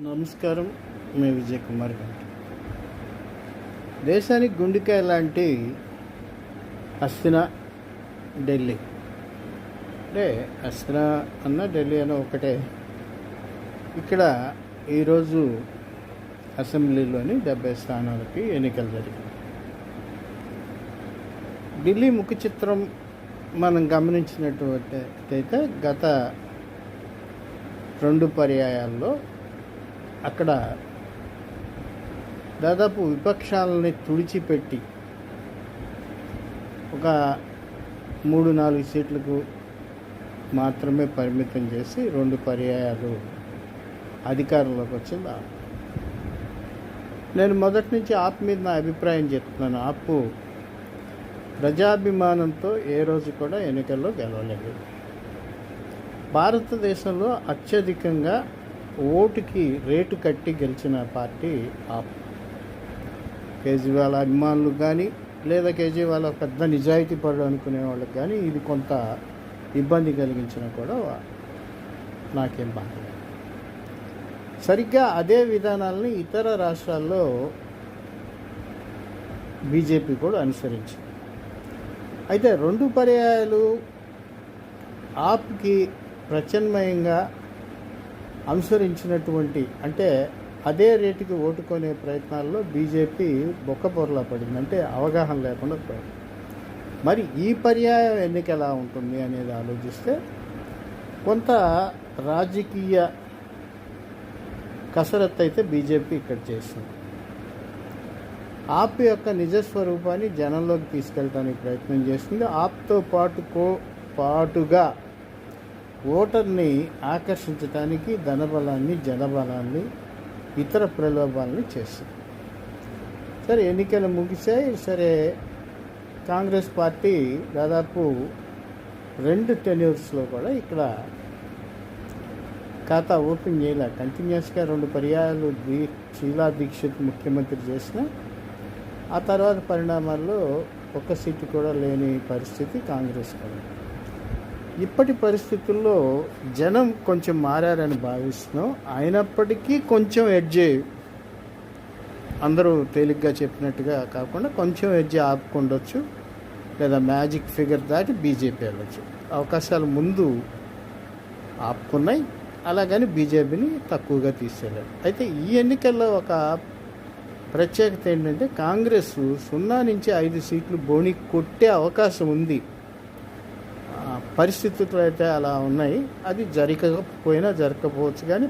నమస్కారం. మీ విజయ్ కుమార్ గారు. దేశానికి గుండెకాయ లాంటి హస్తిన ఢిల్లీ, అంటే హస్తిన అన్న ఢిల్లీ అన్న ఒకటే. ఇక్కడ ఈరోజు అసెంబ్లీలోని 70 స్థానాలకి ఎన్నికలు జరిగాయి. ఢిల్లీ ముఖ చిత్రం మనం గమనించినట్టయితే గత 2 పర్యాయాల్లో అక్కడ దాదాపు విపక్షాలని తుడిచిపెట్టి ఒక 3-4 సీట్లకు మాత్రమే పరిమితం చేసి 2 పర్యాయాలు అధికారంలోకి వచ్చింది. నేను మొదటి నుంచి ఆప్ మీద నా అభిప్రాయం చెప్తున్నాను. ఆప్ ప్రజాభిమానంతో ఏ రోజు కూడా ఎన్నికల్లో గెలవలేదు. భారతదేశంలో అత్యధికంగా ఓటుకి రేటు కట్టి గెలిచిన పార్టీ ఆప్. కేజ్రీవాల్ అభిమానులు కానీ, లేదా కేజ్రీవాల్ పెద్ద నిజాయితీ పడు అనుకునే వాళ్ళకి కానీ ఇది కొంత ఇబ్బంది కలిగించినా కూడా నాకేం బాధ. సరిగ్గా అదే విధానాలని ఇతర రాష్ట్రాల్లో బీజేపీ కూడా అనుసరించింది. అయితే 2 పర్యాయాలు ఆప్కి ప్రత్యామ్నాయంగా అనుసరించినటువంటి, అంటే అదే రేటుకి ఓటుకునే ప్రయత్నాల్లో బీజేపీ బొక్కపొరలా పడింది, అంటే అవగాహన లేకుండా పోయింది. మరి ఈ పర్యాయం ఎన్నిక ఎలా ఉంటుంది అనేది ఆలోచిస్తే కొంత రాజకీయ కసరత్తు అయితే బీజేపీ ఇక్కడ చేస్తుంది. ఆప్ యొక్క నిజస్వరూపాన్ని జనంలోకి తీసుకెళ్ళడానికి ప్రయత్నం చేస్తుంది. ఆప్తో పాటుగా ఓటర్ని ఆకర్షించడానికి ధనబలాన్ని, జనబలాన్ని, ఇతర ప్రలోభాలని చేస్తుంది. సరే, ఎన్నికలు ముగిశాయి. సరే, కాంగ్రెస్ పార్టీ దాదాపు 2 టెన్యూర్స్లో కూడా ఇక్కడ ఖాతా ఓపెన్ చేయలే. కంటిన్యూస్గా 2 పర్యాయాలు షీలా దీక్షిత్ ముఖ్యమంత్రి చేసిన ఆ తర్వాత పరిణామాల్లో 1 సీటు కూడా లేని పరిస్థితి కాంగ్రెస్ కూడా. ఇప్పటి పరిస్థితుల్లో జనం కొంచెం మారారని భావిస్తున్నాం. అయినప్పటికీ కొంచెం ఎడ్జ్, అందరూ తేలిగ్గా చెప్పినట్టుగా కాకుండా కొంచెం ఎడ్జ్ ఆపుకుండొచ్చు, లేదా మ్యాజిక్ ఫిగర్ దాటి బీజేపీ వెళ్ళచ్చు. అవకాశాలు ముందు ఆపుకున్నాయి, అలాగని బీజేపీని తక్కువగా తీసుకెళ్ళారు. అయితే ఈ ఎన్నికల్లో ఒక ప్రత్యేకత ఏంటంటే కాంగ్రెస్ 0 నుంచి 5 సీట్లు బోణి కొట్టే అవకాశం ఉంది. పరిస్థితులు అయితే అలా ఉన్నాయి. అది జరగకపోయినా జరగకపోవచ్చు, కానీ